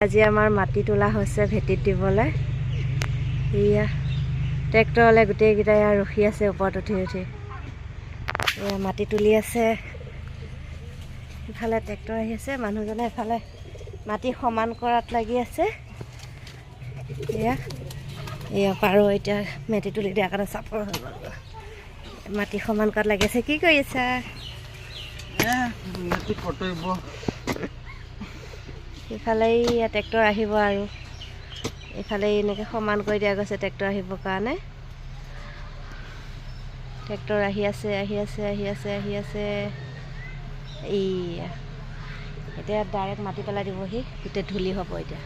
আজি আমাৰ মাটি তোলা হৈছে ভেটিত দিবলৈ। এয়া ট্ৰেক্টৰলৈ গোটেইকেইটা ৰখি আছে ওপৰত উঠি উঠি। এয়া মাটি তুলি আছে। ইফালে ট্ৰেক্টৰ আহি আছে, মানুহজনে এফালে মাটি সমান কৰাত লাগি আছে। এয়া পাৰো এতিয়া মাটি তুলি দিয়াৰ কাৰণে চাপৰ হৈ গ'ল। মাটি সমান কৰাত লাগি আছে। কি কৰি আছা? ইফালে ইয়াত ট্ৰেক্টৰ আহিব আৰু ইফালে এনেকৈ সমান কৰি দিয়া গৈছে ট্ৰেক্টৰ আহিবৰ কাৰণে। ট্ৰেক্টৰ আহি আছে আহি আছে আহি আছে আহি আছে। এইয়া এতিয়া ডাইৰেক্ট মাটি পেলাই দিবহি, গোটেই ধূলি হ'ব এতিয়া।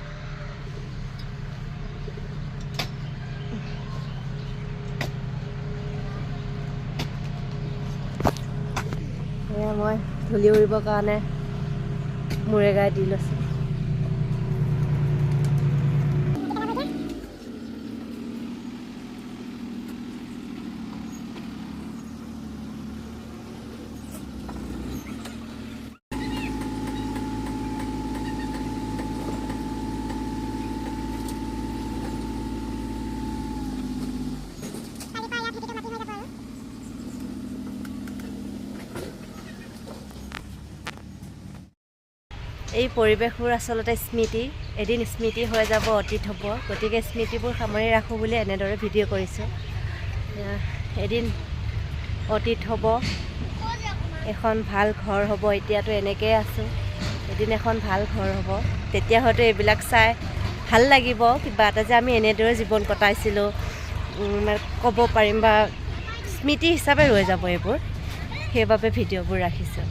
এয়া মই ধূলি উৰিবৰ কাৰণে মূৰে গাই দি লৈছোঁ। এই পৰিৱেশবোৰ আচলতে স্মৃতি, এদিন স্মৃতি হৈ যাব, অতীত হ'ব। গতিকে স্মৃতিবোৰ সামৰি ৰাখোঁ বুলি এনেদৰে ভিডিঅ' কৰিছোঁ। এদিন অতীত হ'ব, এখন ভাল ঘৰ হ'ব। এতিয়াতো এনেকৈয়ে আছোঁ, এদিন এখন ভাল ঘৰ হ'ব। তেতিয়া হয়তো এইবিলাক চাই ভাল লাগিব, কিবা এটা যে আমি এনেদৰে জীৱন কটাইছিলোঁ ক'ব পাৰিম, বা স্মৃতি হিচাপে ৰৈ যাব এইবোৰ। সেইবাবে ভিডিঅ'বোৰ ৰাখিছোঁ।